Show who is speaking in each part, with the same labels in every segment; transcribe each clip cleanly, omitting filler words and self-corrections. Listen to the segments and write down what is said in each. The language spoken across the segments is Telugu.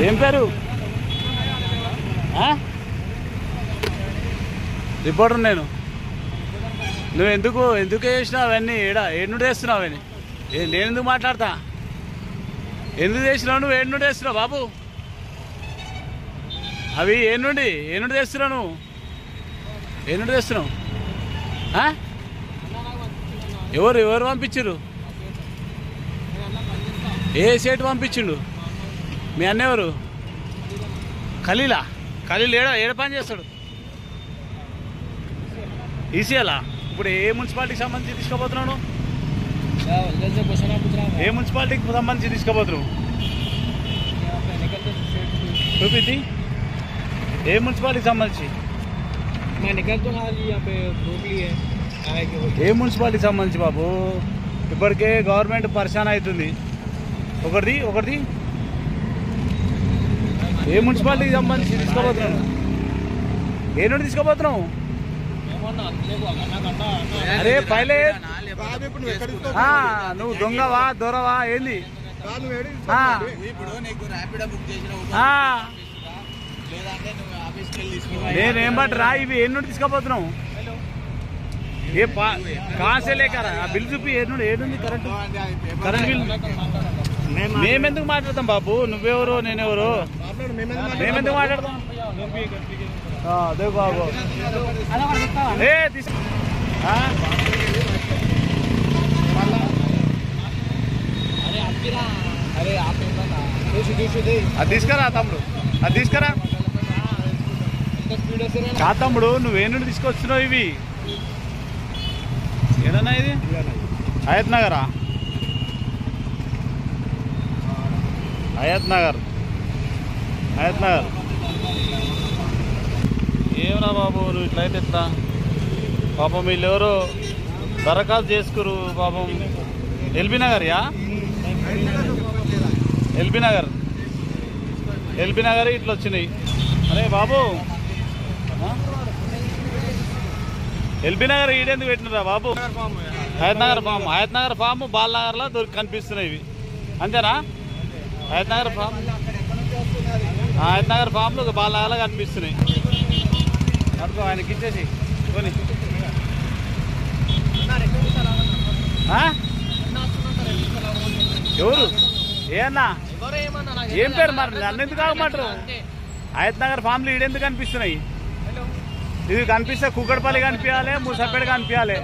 Speaker 1: ఏం పేరు? రిపోర్టర్ నేను. నువ్వు ఎందుకు చేసినావు అవన్నీ? ఏడు వేస్తున్నావు అవన్నీ? నేను ఎందుకు మాట్లాడతా? ఎందుకు చేసినావు నువ్వు? ఏడు వేస్తున్నావు బాబు అవి? ఏనుండి తెస్తున్నావు నువ్వు? ఏనుండి తెస్తున్నావు? ఎవరు పంపించారు? ఏ సేటు పంపించిండు? మీ అన్న ఎవరు? ఖలీల్ ఏడ పని చేస్తాడు? ఈసీఎలా? ఇప్పుడు ఏ మున్సిపాలిటీకి సంబంధించి తీసుకోబోతున్నావు? ఏ మున్సిపాలిటీకి సంబంధించి తీసుకోబోతున్నావు? చూపింది. ఏ మున్సిపాలిటీకి సంబంధించి? ఏ మున్సిపాలిటీకి సంబంధించి బాబు? ఇప్పటికే గవర్నమెంట్ పరిశాన్ అవుతుంది. ఒకటిది ఏ మున్సిపాలిటీకి సంబంధించి తీసుకోబోతున్నాను? ఏ నుండి తీసుకోబోతున్నావు? అరే పైలే నువ్వు దొంగవా దొరవా ఏంది? నేనేం బట్టి రా. ఇవి ఏ నుండి తీసుకోబోతున్నావు? ఏ కాసే లేకరా? ఆ బిల్ చూపి ఏడుంది కరెంట్ బిల్. మేమెందుకు మాట్లాడతాం బాబు? నువ్వెవరు నేనెవరు? మేమెందుకు మాట్లాడతాం? అదే బాబు అది తీసుకురా తమ్ముడు, అది తీసుకురా. కా తమ్ముడు నువ్వే నుండి తీసుకొచ్చినావు ఇవి? ఏదన్నా ఇది హయత్ నగరా? హయత్ నగర్ ఏమన్నా బాబు నువ్వు ఇట్లయితే ఎట్లా? పాపం వీళ్ళెవరో దరఖాస్తు చేసుకురు పాపం. ఎల్బీ నగర్ ఇట్లా వచ్చినాయి. అరే బాబు ఎల్బీ నగర్ ఈడెందుకు పెట్టినరా బాబు? హయత్ నగర్ ఫామ్ బాలనగర్లో కనిపిస్తున్నాయి ఇవి, అంతేనా? హయత్ నగర్ ఫామ్లు బాలనగర్లో కనిపిస్తున్నాయి. అనుకో ఆయనకి ఇచ్చేసి కొని. ఎవరు? ఏ అన్నా? ఏం పేరు మరి? నన్ను ఎందుకు ఆగమంటారు? హయత్ నగర్ ఫామ్లు ఈడెందుకు కనిపిస్తున్నాయి? ఇది కనిపిస్తే కుక్కడపల్లి కనిపించాలి, ముసాపేట కనిపించాలి.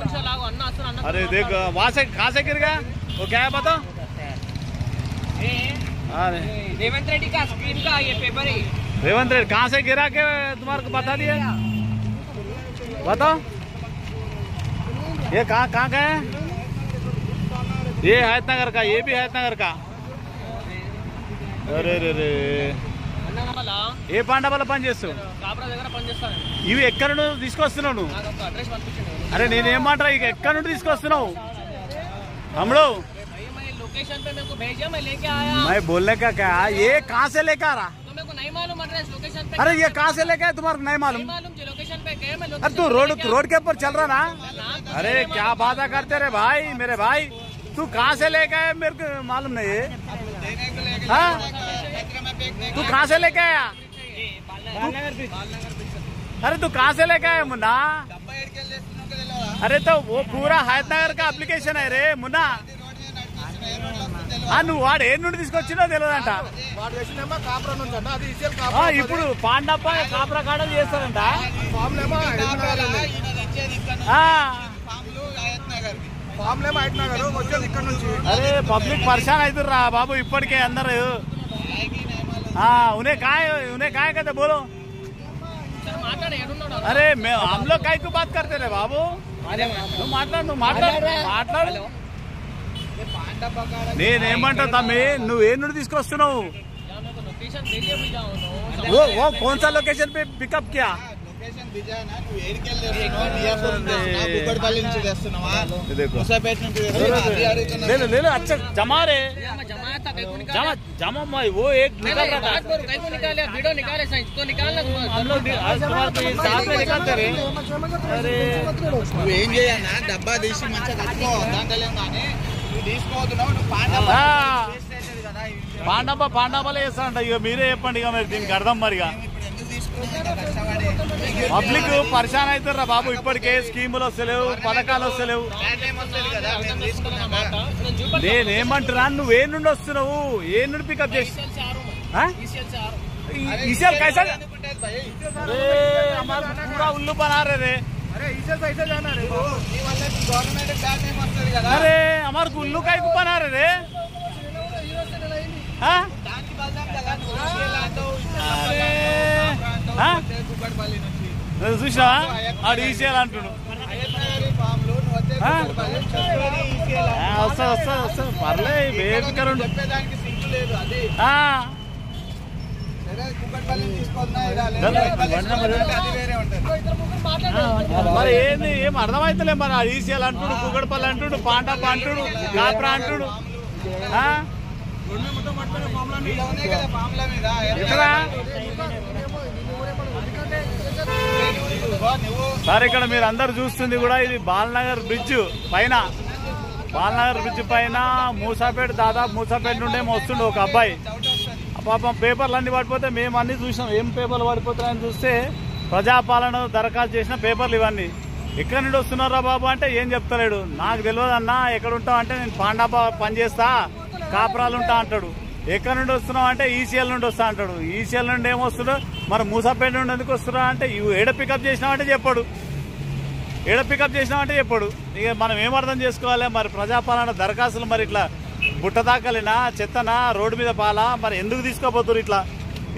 Speaker 1: अरे देख वहाँ से कहाँ से गिर गया? वो क्या है बताओ?
Speaker 2: रेवंत रेड्डी का स्क्रीन का ये पेपर है।
Speaker 1: रेवंत रेड्डी कहाँ से गिरा के तुम्हारे को बता दिया? बताओ ये कहाँ का है? ये हयत नगर का, ये भी हयत नगर का. अरे रे रे ఏ పాండవాల పని చేస్తావు? ఇవి ఎక్కడ నుండి తీసుకొస్తున్నావు నువ్వు? అరే నేనేమంటా ఇక ఎక్కడ నుండి తీసుకొస్తున్నావు తమ్ముడు? मैं बोलने का क्या, ये कहाँ से लेकर आ रहा? अरे ये कहाँ से लेकर तुम्हारे नहीं मालूम? अरे तू रोड के ऊपर चल रहा ना? अरे क्या बात करते रे भाई, मेरे भाई तू कहाँ से लेकर आया मेरे को मालूम नहीं है. तू कहाँ से लेके आया? अरे तू कहाँ से लेके आया मुन्ना? अरे तो वो पूरा हयत नगर का अप्लिकेशन है रे मुन्ना. నువ్వు వాడు ఏ నుండి తీసుకొచ్చినా తెలియదంట. ఇప్పుడు పాండప్ప కాపురా కాడలు చేస్తారంట. అరే పబ్లిక్ పరిశాన్ అవుతుర్రా బాబు ఇప్పటికే అందరు. उन्हें काय कहते बोलो? अरे हम लोग काय को बात करते रहे बाबू? మాట్లాడు. నేనేమంటా తమ్మి, నువ్వే నుండి తీసుకొస్తున్నావు? वो कौन सा लोकेशन पे पिकअप किया? अच्छा जमा रे जमा वो एक निकल रहा था.
Speaker 2: वीडियो निकाले तो निकालना
Speaker 1: हम लोग साथ में निकालते रहे. अरे
Speaker 3: ఏం చేయాలన్నా డబ్బా తీసి మంచిగా కట్టుకో దాంట్లో తీసుకోవద్దు.
Speaker 1: పాండాబాలో వేస్తారంట. ఇక మీరే చెప్పండి ఇక మరి దీనికి అర్థం మరిగా. పబ్లిక్ పరిశాన్ అవుతారా బాబు, ఇప్పటికే స్కీములు వస్తలేవు, పథకాలు వస్తలేవు. నేనేమంటున్నా, నువ్వు ఏ నుండి వస్తున్నావు, ఏ నుండి పికప్ చేసి कैसा अरे हमारा पूरा उल्लू बना रहे रे. अरे हमारे उल्लू का बना रहे रे. చూసా ఆడు ఈసీఎల్ అంటుడు. వస్తా వస్తా వస్తా పర్లే వేదికరు. మరి ఏంది ఏం అర్థమైతలే. మరి ఈసీఎల్ అంటుడు, కుక్కడపల్లి అంటుడు, పాండప్ప అంటుడు, కాప్రా అంటుడు. సార్ ఇక్కడ మీరు అందరు చూస్తుంది కూడా ఇది బాలనగర్ బ్రిడ్జ్ పైన, బాలనగర్ బ్రిడ్జ్ పైన మూసాపేట, దాదాపు మూసాపేట నుండే వస్తుండే ఒక అబ్బాయి. పాపం పేపర్లు అన్ని పడిపోతే మేము అన్ని చూసినాం. ఏం పేపర్లు పడిపోతాయని చూస్తే ప్రజాపాలన దరఖాస్తు చేసిన పేపర్లు ఇవన్నీ. ఎక్కడి నుండి వస్తున్నారా బాబు అంటే ఏం చెప్తలేడు. నాకు తెలియదు అన్న, ఎక్కడ ఉంటావు అంటే నేను పాండాపా పనిచేస్తా, కాపురాలు ఉంటా అంటాడు. ఎక్కడి నుండి వస్తున్నావు అంటే ఈసీఎల్ నుండి వస్తా అంటాడు. ఈసీఎల్ నుండి ఏమొస్తున్నాడు, మరి మూసాపేట నుండి ఎందుకు వస్తున్నావు అంటే ఏడ పికప్ చేసినావంటే చెప్పాడు, ఏడ పికప్ చేసినావంటే చెప్పాడు. ఇక మనం ఏం అర్థం చేసుకోవాలి. మరి ప్రజాపాలన దరఖాస్తులు మరి ఇట్లా బుట్ట దాకలినా, చెత్తనా, రోడ్డు మీద పాలా, మరి ఎందుకు తీసుకోపోతున్నారు ఇట్లా?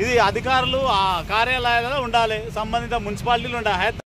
Speaker 1: ఇది అధికారులు ఆ కార్యాలయాలలో ఉండాలి, సంబంధిత మున్సిపాలిటీలు ఉండాలి.